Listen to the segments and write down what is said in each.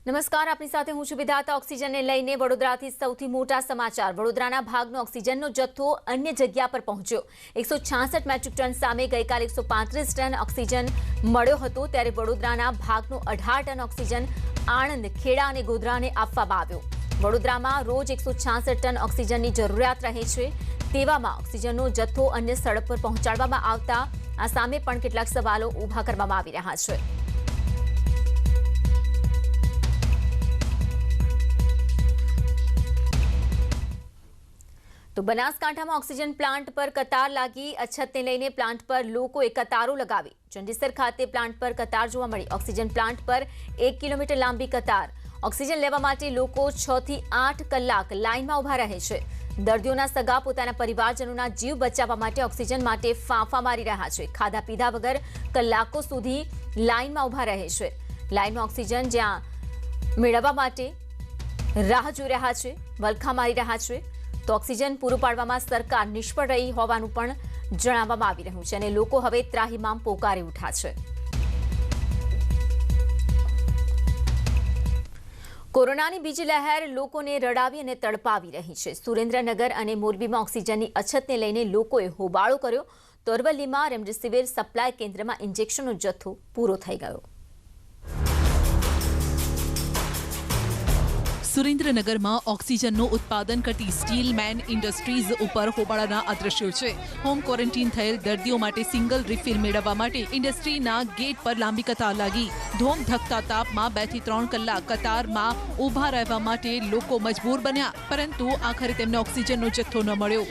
નમસ્કાર, આપની સાથે હું છું વિધાતા. ઓક્સિજનને લઈને વડોદરાથી સૌથી મોટા સમાચાર. વડોદરાના ભાગનો ઓક્સિજનનો જથ્થો અન્ય જગ્યા પર પહોંચ્યો. 166 મેટ્રિક ટન સામે ગઈકાલે 135 ટન ઓક્સિજન મળ્યો હતો. ત્યારે વડોદરાના ભાગનો 18 ટન ઓક્સિજન આણંદ, ખેડા અને ગોધરાને આપવામાં આવ્યો. વડોદરામાં રોજ 166 ટન ઓક્સિજનની જરૂરિયાત રહે છે. તેવામાં ઓક્સિજનનો જથ્થો અન્ય સ્થળ પર પહોંચાડવામાં આવતા આ સામે પણ કેટલાક સવાલો ઊભા કરવામાં આવી રહ્યા છે. તો બનાસકાંઠામાં ઓક્સિજન પ્લાન્ટ પર કતાર લાગી. અછતને લઈને પ્લાન્ટ પર લોકોએ કતારો લગાવી. ચંડીસર ખાતે પ્લાન્ટ પર કતાર જોવા મળી. ઓક્સિજન પ્લાન્ટ પર 1 કિલોમીટર લાંબી કતાર. ઓક્સિજન લેવા માટે લોકો 6 થી 8 કલાક લાઇનમાં ઉભા રહે છે. દર્દીઓના સગા પોતાના પરિવારજનોના જીવ બચાવવા માટે ઓક્સિજન માટે ફાંફા મારી રહ્યા છે. ખાધા પીધા વગર કલાકો સુધી લાઇનમાં ઉભા રહે છે. લાઇનમાં ઓક્સિજન જ્યાં મેળવવા માટે રાહ જોઈ રહ્યા છે, વલખા મારી રહ્યા છે. તો ઓક્સિજન પૂરું પાડવામાં સરકાર નિષ્ફળ રહી હોવાનું પણ જણાવવામાં આવી રહ્યું છે અને લોકો હવે ત્રાહિમામ પોકારી ઉઠ્યા છે. કોરોનાની બીજી લહેર લોકોને રડાવી અને તડપાવી રહી છે. સુરેન્દ્રનગર અને મોરબીમાં ઓક્સિજનની અછતને લઈને લોકોએ હોબાળો કર્યો. તો અરવલ્લીમાં રેમડેસિવિર સપ્લાય કેન્દ્રમાં ઇન્જેક્શનનો જથ્થો પૂરો થઈ ગયો. સુરેન્દ્રનગરમાં ઓક્સિજનનું ઉત્પાદન કરતી સ્ટીલમેન ઇન્ડસ્ટ્રીઝ ઉપર હોબાળાના આ દ્રશ્યો છે. હોમ ક્વોરન્ટીન થયેલ દર્દીઓ માટે સિંગલ રિફિલ મેળવવા માટે ઇન્ડસ્ટ્રીના ગેટ પર લાંબી કતાર લાગી. ધોમ ધકતા તાપમાં 2 થી 3 કલાક કતારમાં ઊભા રહેવા માટે લોકો મજબૂર બન્યા, પરંતુ આખરે તેમને ઓક્સિજનનો જથ્થો ન મળ્યો.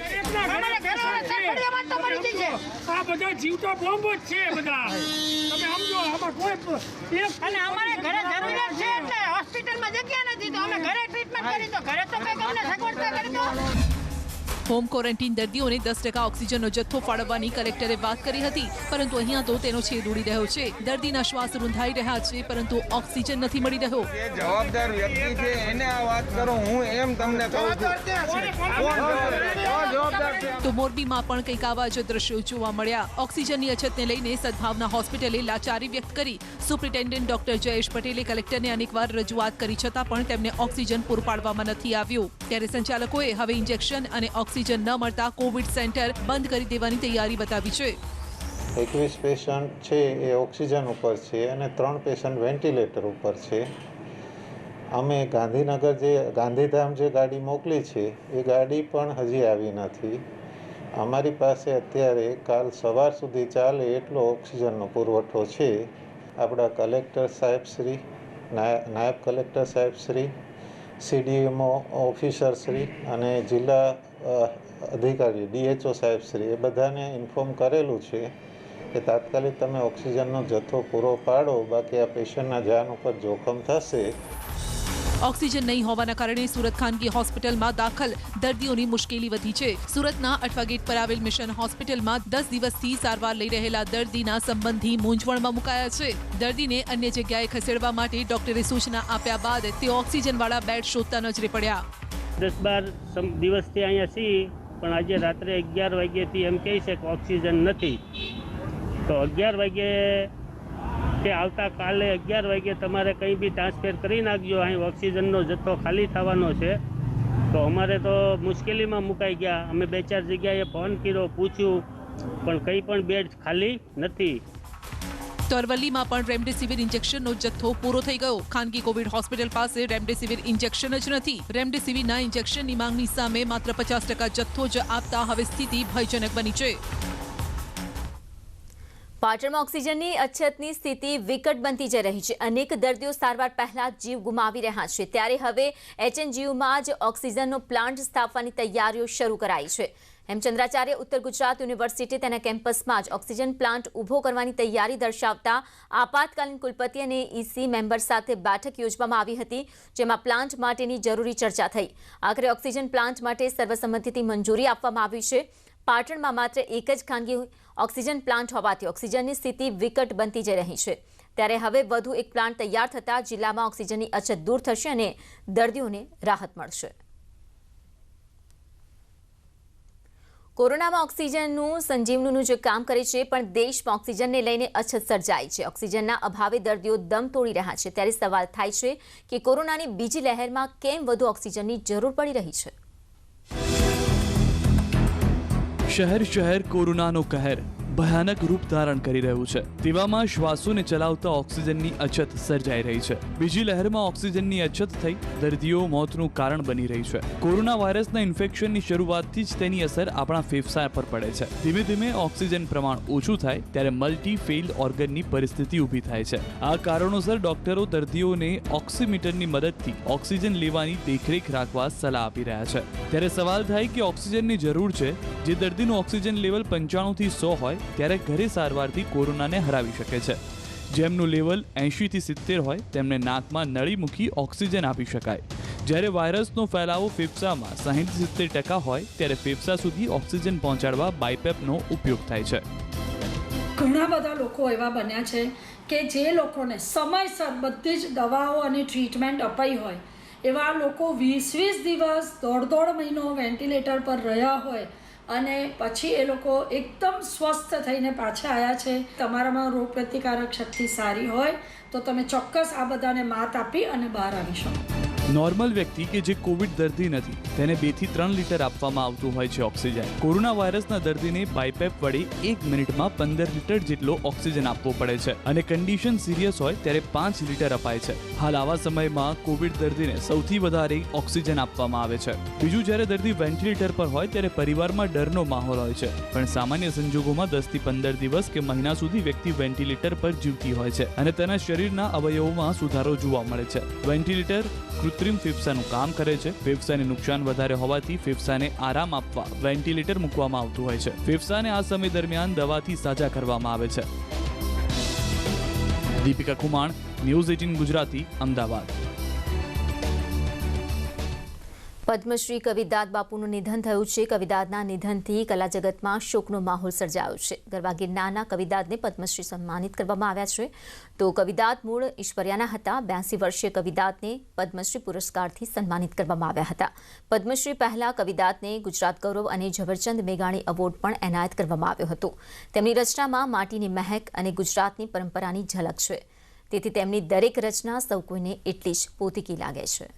આ બધા જીવતો બોમ્બો જ છે બધા. તમે સમજો આમાં કોઈ અને અમારે ઘરે જરૂરિયાત છે એટલે હોસ્પિટલમાં જગ્યા નથી તો અમે ઘરે ટ્રીટમેન્ટ કરી તો ઘરે તો કઈ અમને સગવડતા કરી દો. હોમ ક્વોરન્ટીન દર્દીઓને 10% ઓક્સિજનનો જથ્થો ફાળવવાની કલેક્ટરે વાત કરી હતી, પરંતુ અહીંયા તો તેનો છેદ ઉડી રહ્યો છે. દર્દીના શ્વાસ રૂંધાઈ રહ્યા છે, પરંતુ ઓક્સિજન નથી મળી રહ્યો. જે જવાબદાર વ્યક્તિ છે એને આ વાત કરો, હું એમ તમને કહું છું. તો મોરબીમાં પણ કંઈક આવા જ દ્રશ્યો જોવા મળ્યા. ઓક્સિજનની અછતને લઈને સદભાવના હોસ્પિટલે લાચારી વ્યક્ત કરી. સુપ્રિન્ટેન્ડન્ટ ડોક્ટર જયેશ પટેલે કલેક્ટરને અનેકવાર રજૂઆત કરી છતાં પણ તેમને ઓક્સિજન પૂરું પાડવામાં નથી આવ્યું. ત્યારે સંચાલકોએ હવે ઇન્જેક્શન અને ઓક્સિજન ન મળતા કોવિડ સેન્ટર બંધ કરી દેવાની તૈયારી બતાવી છે. 21 પેશન્ટ છે એ ઓક્સિજન ઉપર છે અને 3 પેશન્ટ વેન્ટિલેટર ઉપર છે. અમે ગાંધીધામ જે ગાડી મોકલી છે એ ગાડી પણ હજી આવી નથી. અમારી પાસે અત્યારે કાલ સવાર સુધી ચાલે એટલો ઓક્સિજનનો પુરવઠો છે. આપણા કલેક્ટર સાહેબશ્રી, નાયબ કલેક્ટર સાહેબશ્રી, CDMO ઓફિસરશ્રી અને જિલ્લા અધિકારી DHO સાહેબશ્રી એ બધાને ઇન્ફોર્મ કરેલું છે કે તાત્કાલિક તમે ઓક્સિજનનો જથ્થો પૂરો પાડો, બાકી આ પેશન્ટના જાન ઉપર જોખમ થશે. ઓક્સિજન નહીં હોવાના કારણે સુરત ખાનગી હોસ્પિટલમાં દાખલ દર્દીઓની મુશ્કેલી વધી છે. સુરતના અઠવા ગેટ પર આવેલ મિશન હોસ્પિટલમાં 10 દિવસથી સારવાર લઈ રહેલા દર્દીના સંબંધી મૂંઝવણમાં મુકાયા છે. દર્દીને અન્ય જગ્યાએ ખસેડવા માટે ડોક્ટરે સૂચના આપ્યા બાદ તેઓ ઓક્સિજનવાળા બેડ શોધતા નજરે પડ્યા. 10-12 દિવસથી અહીંયા છીએ, પણ આજે રાત્રે 11 વાગ્યેથી એમ કહે છે કે ઓક્સિજન નથી. તો 11 વાગ્યે કે આવતા કાલે 11 વાગ્યે તમારે કંઈ બી ટ્રાન્સફર કરી નાખજો, અહીં ઓક્સિજનનો જથ્થો ખાલી થવાનો છે. તો અમારે તો મુશ્કેલીમાં મુકાઈ ગયા. અમે 2-4 જગ્યાએ ફોન કર્યો, પૂછ્યું, પણ કંઈ પણ બેડ ખાલી નથી. તો અરવલ્લીમાં પણ રેમડેસિવિર ઇન્જેક્શનનો જથ્થો પૂરો થઈ ગયો. ખાનગી કોવિડ હોસ્પિટલ પાસે રેમડેસિવિર ઇન્જેક્શન જ નથી. રેમડેસિવિરના ઇન્જેક્શનની માંગની સામે માત્ર 50% જથ્થો જ આપતા હવે સ્થિતિ ભયજનક બની છે. પાટણમાં ઓક્સિજનની અછતની સ્થિતિ વિકટ બનતી જઈ રહી છે. અનેક દર્દીઓ સારવાર પહેલા જીવ ગુમાવી રહ્યા છે. ત્યારે હવે HNGUમાં જ ઓક્સિજનનો પ્લાન્ટ સ્થાપવાની તૈયારીઓ શરૂ કરાઈ છે. હેમચંદ્રાચાર્ય ઉત્તર ગુજરાત યુનિવર્સિટી તેના કેમ્પસમાં જ ઓક્સિજન પ્લાન્ટ ઊભો કરવાની તૈયારી દર્શાવતા આપાતકાલીન કુલપતિ અને EC મેમ્બર સાથે બેઠક યોજવામાં આવી હતી, જેમાં પ્લાન્ટ માટેની જરૂરી ચર્ચા થઈ. આખરે ઓક્સિજન પ્લાન્ટ માટે સર્વસંમતિથી મંજૂરી આપવામાં આવી છે. પાટણમાં માત્ર એક જ ખાનગી ઓક્સિજન પ્લાન્ટ હોવાથી ઓક્સિજનની સ્થિતિ વિકટ બનતી જઈ રહી છે. ત્યારે હવે વધુ એક પ્લાન્ટ તૈયાર થતાં જિલ્લામાં ઓક્સિજનની અછત દૂર થશે અને દર્દીઓને રાહત મળશે. કોરોનામાં ઓક્સિજનનું સંજીવનીનું જે કામ કરે છે, પણ દેશમાં ઓક્સિજનને લઈને અછત સર્જાઈ છે. ઓક્સિજનના અભાવે દર્દીઓ દમ તોડી રહ્યા છે. ત્યારે સવાલ થાય છે કે કોરોનાની બીજી લહેરમાં કેમ વધુ ઓક્સિજનની જરૂર પડી રહી છે. શહેર શહેર કોરોનાનો કહેર ભયાનક રૂપ ધારણ કરી રહ્યું છે. તેવામાં શ્વાસોને ચલાવતા ઓક્સિજનની અછત સર્જાઈ રહી છે. બીજી લહેરમાં ઓક્સિજનની અછત થઈ દર્દીઓ મોતનું કારણ બની રહી છે. કોરોના વાયરસના ઇન્ફેક્શનની શરૂઆતથી જ તેની અસર આપણા ફેફસા પર પડે છે. ધીમે ધીમે ઓક્સિજન પ્રમાણ ઓછું થાય ત્યારે મલ્ટી ફેઇલ ઓર્ગનની પરિસ્થિતિ ઊભી થાય છે. આ કારણોસર ડોક્ટરો દર્દીઓને ઓક્સિમીટરની મદદથી ઓક્સિજન લેવાની દેખરેખ રાખવા સલાહ આપી રહ્યા છે. ત્યારે સવાલ થાય કે ઓક્સિજનની જરૂર છે. જે દર્દીનું ઓક્સિજન લેવલ 95 થી 100 હોય ત્યારે ઘરે સારવારથી કોરોનાને હરાવી શકે છે. જેમનું લેવલ 80 થી 70 હોય તેમને નાકમાં નળી મૂકી ઓક્સિજન આપી શકાય. જ્યારે વાયરસનો ફેલાવો ફેફસામાં 60-70% હોય ત્યારે ફેફસા સુધી ઓક્સિજન પહોંચાડવા બાયપેપનો ઉપયોગ થાય છે. ઘણા બધા લોકો એવા બન્યા છે કે જે લોકોને સમયસર બધી જ દવાઓ અને ટ્રીટમેન્ટ અપાઈ હોય એવા લોકો 20-20 દિવસ દોઢ મહિનો વેન્ટિલેટર પર રહ્યા હોય અને પછી એ લોકો એકદમ સ્વસ્થ થઈને પાછા આવ્યા છે. તમારામાં રોગ પ્રતિકારક શક્તિ સારી હોય તો તમે ચોક્કસ આ બધાને માત આપી અને બહાર આવી શકો. નોર્મલ વ્યક્તિ કે જે કોવિડ દર્દી નથી તેને 2 થી 3 લીટર આપવામાં આવતું હોય છે ઓક્સિજન. કોરોના વાયરસના દર્દીને બાયપેપ વડે 1 મિનિટમાં 15 લીટર જેટલો ઓક્સિજન આપવો પડે છે અને કન્ડિશન સિરિયસ હોય ત્યારે 5 લીટર અપાય છે. હાલ આવા સમયમાં કોવિડ દર્દીને સૌથી વધારે ઓક્સિજન આપવામાં આવે છે. બીજું, જ્યારે દર્દી વેન્ટિલેટર પર હોય ત્યારે પરિવારમાં ડરનો માહોલ હોય છે, પણ સામાન્ય સંજોગોમાં 10 થી 15 દિવસ કે મહિના સુધી વ્યક્તિ વેન્ટિલેટર પર જીવતી હોય છે અને તેના શરીરના અવયવોમાં સુધારો જોવા મળે છે. વેન્ટિલેટર કૃત્રિમ ફેફસાનું કામ કરે છે. ફેફસાને નુકસાન વધારે હોવાથી ફેફસાને આરામ આપવા વેન્ટિલેટર મૂકવામાં આવતું હોય છે. ફેફસાને આ સમય દરમિયાન દવાથી સાજા કરવામાં આવે છે. દીપિકા ખુમાણ, ન્યૂઝ 18 ગુજરાતી, અમદાવાદ. પદ્મશ્રી કવિદાદ બાપુનું નિધન થયું છે. કવિદાદના નિધનથી કલા જગતમાં શોકનો માહોલ સર્જાયો છે. ગરબા ગિરનારના કવિદાદને પદ્મશ્રી સન્માનિત કરવામાં આવ્યા છે. તો કવિદાદ મૂળ ઈશ્વરિયાના હતા. 82 વર્ષીય કવિદાદને પદ્મશ્રી પુરસ્કારથી સન્માનિત કરવામાં આવ્યા હતા. પદ્મશ્રી પહેલા કવિદાદને ગુજરાત ગૌરવ અને ઝવેરચંદ મેઘાણી એવોર્ડ પણ એનાયત કરવામાં આવ્યો હતો. તેમની રચનામાં માટીની મહેક અને ગુજરાતની પરંપરાની ઝલક છે. તેથી તેમની દરેક રચના સૌ કોઈને એટલી જ પોતીકી લાગે છે.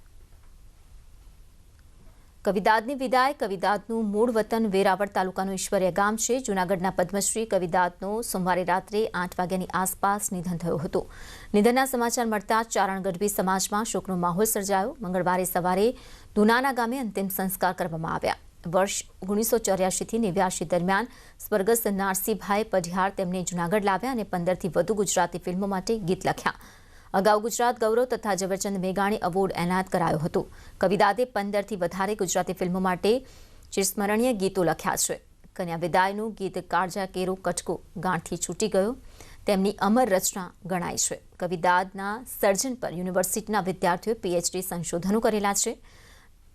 કવિદાદની વિદાય. કવિદાદનું મૂળ વતન વેરાવળ તાલુકાનું ઈશ્વરિયા ગામ છે. જૂનાગઢના પદ્મશ્રી કવિદાદનો સોમવારે રાત્રે 8 વાગ્યાની આસપાસ નિધન થયું હતું. નિધનના સમાચાર મળતા ચારણ ગઢવી સમાજમાં શોકનો માહોલ સર્જાયો. મંગળવારે સવારે ધુનાના ગામે અંતિમ સંસ્કાર કરવામાં આવ્યા. વર્ષ 1984 થી 89 દરમિયાન સ્વર્ગસ્થ નારસીભાઈ પઢિયાર તેમને જૂનાગઢ લાવ્યા અને 15 થી વધુ ગુજરાતી ફિલ્મો માટે ગીત લખ્યા. અગાઉ ગુજરાત ગૌરવ તથા ઝવેરચંદ મેઘાણી એવોર્ડ એનાયત કરાયો હતો. કવિદાદે 15 થી વધારે ગુજરાતી ફિલ્મો માટે ચિરસ્મરણીય ગીતો લખ્યા છે. કન્યા વિદાયનું ગીત કાળજા કેરો કટકો ગાંઠથી છૂટી ગયો તેમની અમર રચના ગણાય છે. કવિદાદના સર્જન પર યુનિવર્સિટીના વિદ્યાર્થીઓએ PhD સંશોધનો કરેલા છે.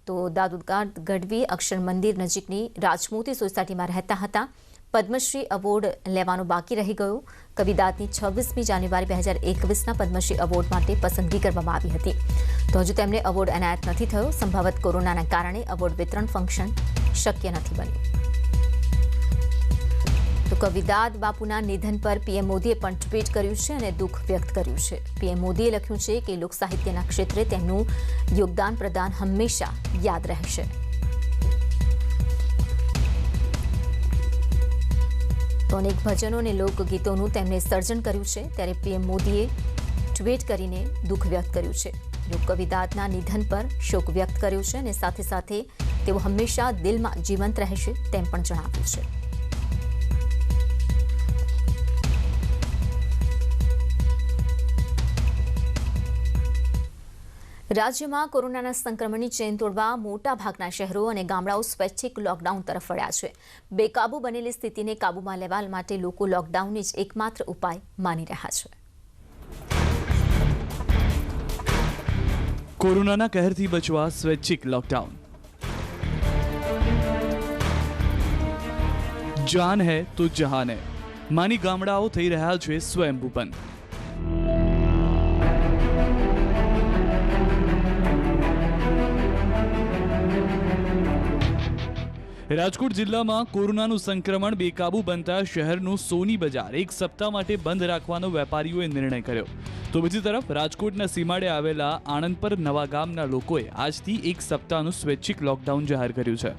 તો દાદુદગાડ ગઢવી અક્ષર મંદિર નજીકની રાજમોતી સોસાયટીમાં રહેતા હતા. પદ્મશ્રી એવોર્ડ લેવાનો બાકી રહી ગયો. કવિદાદની 26મી જાન્યુઆરી 2021ના પદ્મશ્રી એવોર્ડ માટે પસંદગી કરવામાં આવી હતી. તો હજુ તેમને એવોર્ડ એનાયત નથી થયો. સંભવત કોરોનાના કારણે એવોર્ડ વિતરણ ફંક્શન શક્ય નથી બન્યું. તો કવિદાદ બાપુના નિધન પર PM મોદીએ પણ ટ્વીટ કર્યું છે અને દુઃખ વ્યક્ત કર્યું છે. PM મોદીએ લખ્યું છે કે લોક સાહિત્યના ક્ષેત્રે તેમનું યોગદાન પ્રદાન હંમેશા યાદ રહેશે. તો અનેક ભજનો અને લોકગીતોનું તેમણે સર્જન કર્યું છે. ત્યારે PM મોદીએ ટ્વીટ કરીને દુઃખ વ્યક્ત કર્યું છે. લોક કવિદાદના નિધન પર શોક વ્યક્ત કર્યો છે અને સાથે સાથે તેઓ હંમેશા દિલમાં જીવંત રહેશે તેમ પણ જણાવ્યું છે. રાજ્યમાં કોરોનાના સંક્રમણની ચેન તોડવા મોટાભાગના શહેરો અને ગામડાઓ સ્વૈચ્છિક લોકડાઉન તરફ વળ્યા છે. બેકાબુ બનેલી સ્થિતિને કાબૂમાં લેવા માટે લોકો લોકડાઉનને જ એકમાત્ર ઉપાય માની રહ્યા છે. કોરોનાના કહેરથી બચવા સ્વૈચ્છિક લોકડાઉન. જાન હૈ તો જહાન હૈ માની ગામડાઓ થઈ રહ્યા છે સ્વયંભૂ બંધ. રાજકોટ જિલ્લામાં કોરોનાનું સંક્રમણ બેકાબુ બનતા શહેરનું સોની બજાર એક સપ્તાહ માટે બંધ રાખવાનો વેપારીઓએ નિર્ણય કર્યો. તો બીજી તરફ રાજકોટના સીમાડે આવેલા આણંદપર નવા ગામના લોકોએ આજથી એક સપ્તાહનું સ્વૈચ્છિક લોકડાઉન જાહેર કર્યું છે.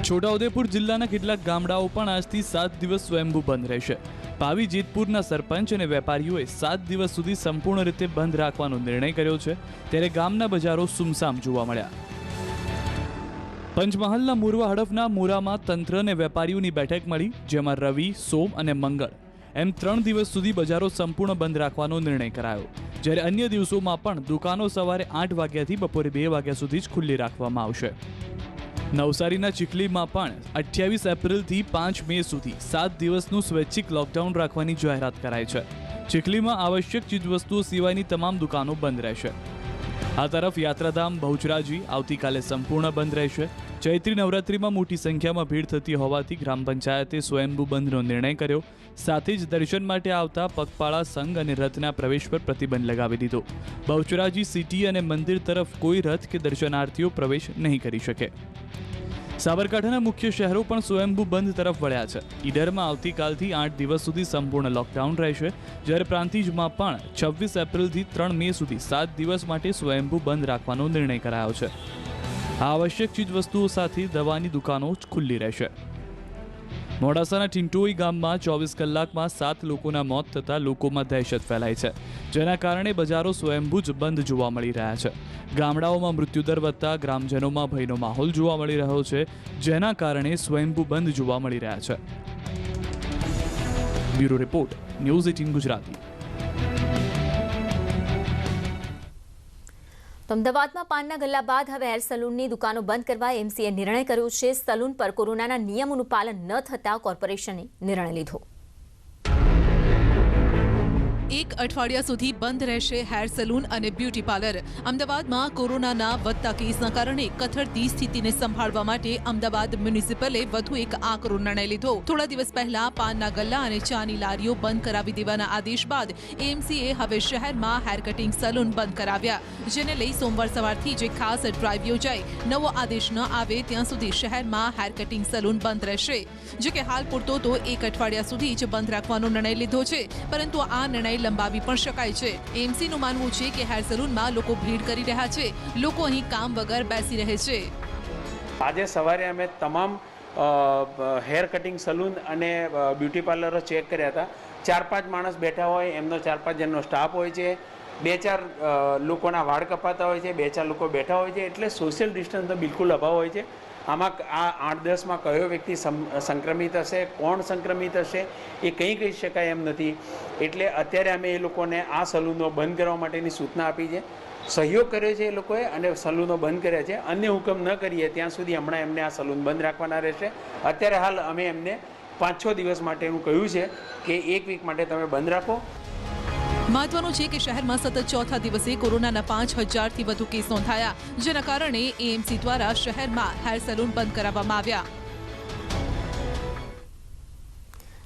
છોટાઉદેપુર જિલ્લાના કેટલાક ગામડાઓ પણ આજથી 7 દિવસ સ્વયંભૂ બંધ રહેશે. પાવી જેતપુરના સરપંચ અને વેપારીઓએ 7 દિવસ સુધી સંપૂર્ણ રીતે બંધ રાખવાનો નિર્ણય કર્યો છે, ત્યારે ગામના બજારો સુમસામ જોવા મળ્યા. પંચમહાલના મોરવા હડફના મોરામાં તંત્ર અને વેપારીઓની બેઠક મળી, જેમાં રવિ, સોમ અને મંગળ એમ 3 દિવસ સુધી બજારો સંપૂર્ણ બંધ રાખવાનો નિર્ણય કરાયો. જ્યારે અન્ય દિવસોમાં પણ દુકાનો સવારે 8 વાગ્યાથી બપોરે 2 વાગ્યા સુધી જ ખુલ્લી રાખવામાં આવશે. નવસારીના ચીખલીમાં પણ 28 એપ્રિલથી 5 મે સુધી 7 દિવસનું સ્વૈચ્છિક લોકડાઉન રાખવાની જાહેરાત કરાઈ છે. ચીખલીમાં આવશ્યક ચીજવસ્તુઓ સિવાયની તમામ દુકાનો બંધ રહેશે. આ તરફ યાત્રાધામ બહુચરાજી આવતીકાલે સંપૂર્ણ બંધ રહેશે. ચૈત્રી નવરાત્રિમાં મોટી સંખ્યામાં ભીડ થતી હોવાથી ગ્રામ પંચાયતે સ્વયંભૂ બંધનો નિર્ણય કર્યો. સાથે જ દર્શન માટે આવતા પગપાળા સંઘ અને રથના પ્રવેશ પર પ્રતિબંધ લગાવી દીધો. બહુચરાજી સિટી અને મંદિર તરફ કોઈ રથ કે દર્શનાર્થીઓ પ્રવેશ નહીં કરી શકે. સાબરકાંઠાના મુખ્ય શહેરો પણ સ્વયંભૂ બંધ તરફ વળ્યા છે. ઈડરમાં આવતીકાલથી 8 દિવસ સુધી સંપૂર્ણ લોકડાઉન રહેશે, જ્યારે પ્રાંતિજમાં પણ 26 એપ્રિલથી 3 મે સુધી 7 દિવસ માટે સ્વયંભૂ બંધ રાખવાનો નિર્ણય કરાયો છે. આવશ્યક ચીજવસ્તુઓ સાથે દવાની દુકાનો જ ખુલ્લી રહેશે. મોડાસાના ટિંટોઈ ગામમાં 24 કલાકમાં 7 લોકોના મોત થતાં લોકોમાં દહેશત ફેલાઈ છે, જેના કારણે બજારો સ્વયંભૂ જ બંધ જોવા મળી રહ્યા છે. ગામડાઓમાં મૃત્યુદર વધતા ગ્રામજનોમાં ભયનો માહોલ જોવા મળી રહ્યો છે, જેના કારણે સ્વયંભૂ બંધ જોવા મળી રહ્યા છે. Bureau report, news 18 Gujarati. તો અમદાવાદમાં પાનના ગલ્લા બાદ હવે હેર સલૂનની દુકાનો બંધ કરવા એમસીએ નિર્ણય કર્યો છે. સલૂન પર કોરોનાના નિયમોનું પાલન ન થતાં કોર્પોરેશને નિર્ણય લીધો. 1 અઠવાડિયા સુધી બંધ રહેશે હેર સલૂન અને બ્યુટી પાર્લર. અમદાવાદમાં કોરોનાના વધતા કેસના કારણે કથળતી સ્થિતિને સંભાળવા માટે અમદાવાદ મ્યુનિસિપલે વધુ એક આકરો નિર્ણય લીધો. થોડા દિવસ પહેલા પાનના ગલ્લા અને ચાની લારીઓ બંધ કરાવી દેવાના આદેશ બાદ એમસીએ હવે શહેરમાં હેર કટિંગ સલૂન બંધ કરાવ્યા, જેને લઈ સોમવાર સવારથી જે ખાસ ડ્રાઈવ યોજાઈ. નવો આદેશ ન આવે ત્યાં સુધી શહેરમાં હેર કટિંગ સલૂન બંધ રહેશે. જો કે હાલ પૂરતો તો 1 અઠવાડિયા સુધી જ બંધ રાખવાનો નિર્ણય લીધો છે, પરંતુ આ નિર્ણય લંબાવી પણ શકાય છે. એમસીનું માનવું છે કે હેર સલૂનમાં લોકો ભીડ કરી રહ્યા છે, લોકો અહીં કામ વગર બેસી રહે છે. આજે સવારે અમે તમામ હેર કટિંગ સલૂન અને બ્યુટી પાર્લરો ચેક કર્યા હતા. 4-5 માણસ બેઠા હોય, એમનો 4-5 જણનો સ્ટાફ હોય છે, 2-4 લોકોના વાળ કપાતા હોય છે, 2-4 લોકો બેઠા હોય છે, એટલે સોશિયલ ડિસ્ટન્સનો બિલકુલ અભાવ હોય છે. આમાં આ 8-10માં કયો વ્યક્તિ સંક્રમિત હશે, કોણ સંક્રમિત હશે, એ કંઈ કહી શકાય એમ નથી. એટલે અત્યારે અમે એ લોકોને આ સલૂનો બંધ કરવા માટેની સૂચના આપી છે. સહયોગ કર્યો છે એ લોકોએ અને સલૂનો બંધ કર્યા છે. અન્ય હુકમ ન કરીએ ત્યાં સુધી હમણાં એમને આ સલૂન બંધ રાખવાના રહેશે. અત્યારે હાલ અમે એમને 5-6 દિવસ માટેનું કહ્યું છે કે 1 વીક માટે તમે બંધ રાખો. મહત્વનું છે કે શહેરમાં સતત ચોથા દિવસે કોરોનાના 5000થી વધુ કેસ નોંધાયા, જેના કારણે એએમસી દ્વારા શહેરમાં હેર સલૂન બંધ કરાવવામાં આવ્યા.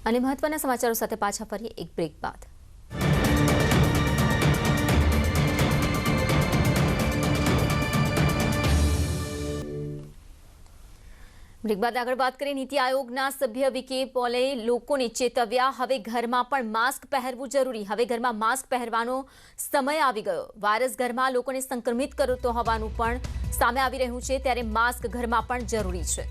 અને મહત્વના સમાચારો સાથે પાછા ફરીએ એક બ્રેક બાદ. બ્રેક બાદ આગળ વાત કરીએ. નીતિ આયોગના સભ્ય વિકે પોલે લોકોને ચેતવ્યા, હવે ઘરમાં પણ માસ્ક પહેરવું જરૂરી. હવે ઘરમાં માસ્ક પહેરવાનો સમય આવી ગયો. વાયરસ ઘરમાં લોકોને સંક્રમિત કરતો હોવાનું પણ સામે આવી રહ્યું છે, ત્યારે માસ્ક ઘરમાં પણ જરૂરી છે.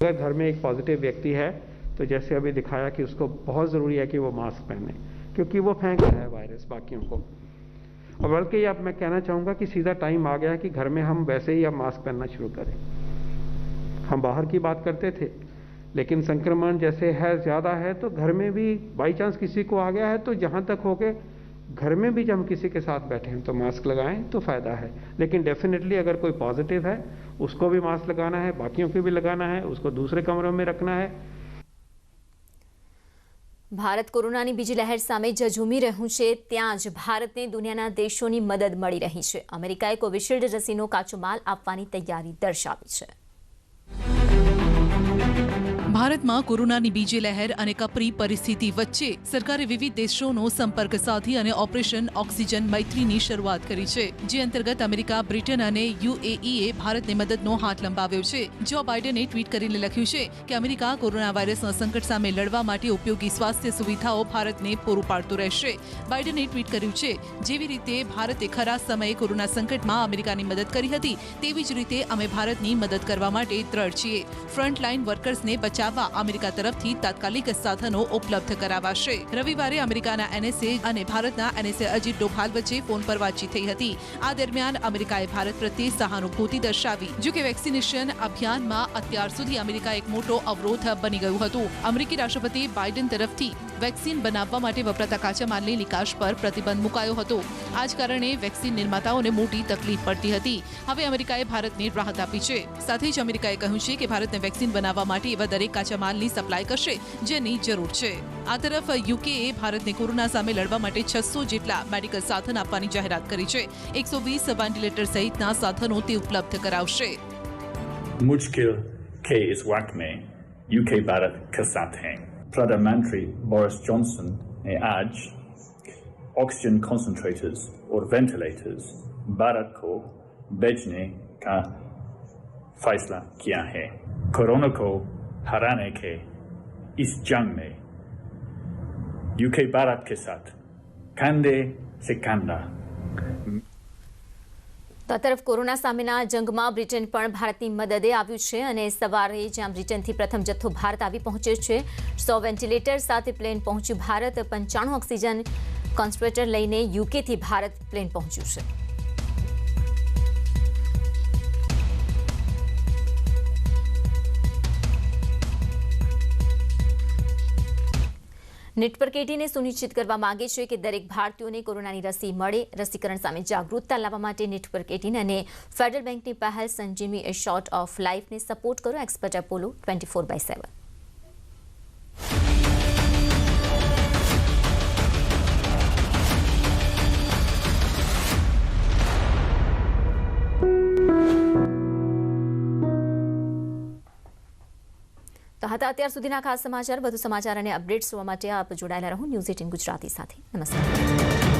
अगर घर में एक पॉजिटिव व्यक्ति है तो जैसे अभी दिखाया कि उसको बहुत ज़रूरी है कि वो मास्क पहने, क्योंकि वो फेंक रहा है वायरस बाकियों को. और बल्कि अब मैं कहना चाहूँगा कि सीधा टाइम आ गया कि घर में हम वैसे ही अब मास्क पहनना शुरू करें. हम बाहर की बात करते थे, लेकिन संक्रमण जैसे है ज़्यादा है तो घर में भी बाई चांस किसी को आ गया है तो जहाँ तक हो के घर में भी जब हम किसी के साथ बैठे हैं तो मास्क लगाएं तो फ़ायदा है. लेकिन डेफिनेटली अगर कोई पॉजिटिव है उसको भी मास्क लगाना है, बाकियों को भी लगाना है, उसको दूसरे कमरों में रखना है. ભારત કોરોનાની બીજી લહેર સામે ઝઝૂમી રહ્યું છે, ત્યાં જ ભારતને દુનિયાના દેશોની મદદ મળી રહી છે. અમેરિકાએ કોવિશિલ્ડ રસીનો કાચો માલ આપવાની તૈયારી દર્શાવી છે. ભારતમાં કોરોનાની બીજી લહેર અને કપરી પરિસ્થિતિ વચ્ચે સરકારે વિવિધ દેશોનો સંપર્ક સાધી અને ઓપરેશન ઓક્સિજન મૈત્રીની શરૂઆત કરી છે, જે અંતર્ગત અમેરિકા, બ્રિટન અને યુએઈએ ભારતને મદદનો હાથ લંબાવ્યો છે. જો બાઇડને ટ્વીટ કરીને લખ્યું છે કે અમેરિકા કોરોના વાયરસના સંકટ સામે લડવા માટે ઉપયોગી સ્વાસ્થ્ય સુવિધાઓ ભારતને પૂરું પાડતું રહેશે. બાઇડને ટ્વીટ કર્યું છે, જેવી રીતે ભારતે ખરા સમયે કોરોના સંકટમાં અમેરિકાની મદદ કરી હતી, તેવી જ રીતે અમે ભારતની મદદ કરવા માટે દ્રઢ છીએ. ફ્રન્ટલાઇન વર્કર્સને બચાવવા અમેરિકા તરફથી તાત્કાલિક સાધનો ઉપલબ્ધ કરાવાશે. રવિવારે અમેરિકાના એનએસએ અને ભારતના એનએસએ અજીત ડોભાલ વચ્ચે ફોન પર વાતચીત થઈ હતી. આ દરમિયાન અમેરિકાએ ભારત પ્રત્યે સહાનુભૂતિ દર્શાવી. જો કે વેક્સિનેશન અભિયાનમાં અત્યાર સુધી અમેરિકા એક મોટો અવરોધ બની ગયું હતું. અમેરિકી રાષ્ટ્રપતિ બાઇડન તરફથી વેક્સિન બનાવવા માટે વપરાતા કાચા માલની નિકાસ પર પ્રતિબંધ મુકાયો હતો. આ જ કારણે વેક્સિન નિર્માતાઓને મોટી તકલીફ પડતી હતી. હવે અમેરિકાએ ભારતને રાહત આપી છે. સાથે જ અમેરિકાએ કહ્યું છે કે ભારતને વેક્સિન બનાવવા માટે એવા દરેક કાચા માલની સપ્લાય કરશે જેની જરૂર છે. આ તરફ યુકેએ ભારતને કોરોના સામે લડવા માટે 600 જેટલા મેડિકલ સાધન આપવાની જાહેરાત કરી છે. 120 વેન્ટિલેટર સહિતના સાધનો તે ઉપલબ્ધ કરાવશે. मुश्किल के इस वक्त में यूके भारत के साथ हैं. प्रधानमंत्री बोरिस जॉनसन ने आज ऑक्सीजन कंसंट्रेटर्स और वेंटिलेटर्स भारत को भेजने का फैसला किया है. कोरोना को हराने के इस जंग में यूके भारत के साथ कंधे से कंधा. તો આ તરફ કોરોના સામેના જંગમાં બ્રિટન પણ ભારતની મદદે આવ્યું છે અને સવારે જ્યાં બ્રિટનથી પ્રથમ જથ્થો ભારત આવી પહોંચ્યો છે. 100 વેન્ટિલેટર સાથે પ્લેન પહોંચ્યું ભારત. 95 ઓક્સિજન કોન્સન્ટ્રેટર લઈને યુકેથી ભારત પ્લેન પહોંચ્યું છે. નેટવર્ક 18 સુનિશ્ચિત કરવા માંગે છે કે દરેક ભારતીયોને કોરોનાની રસી મળે. રસીકરણ સામે જાગૃતતા લાવવા માટે નેટવર્ક 18 અને ફેડરલ બેંકની પહેલ સંજીવની એ શોર્ટ ઓફ લાઈફને સપોર્ટ કરો. Expert Apollo 24/7. તો હતા અત્યાર સુધીના ખાસ સમાચાર. વધુ સમાચાર અને અપડેટ્સ જોવા માટે આપ જોડાયેલા રહો ન્યૂઝ 18 ગુજરાતી સાથે. નમસ્કાર.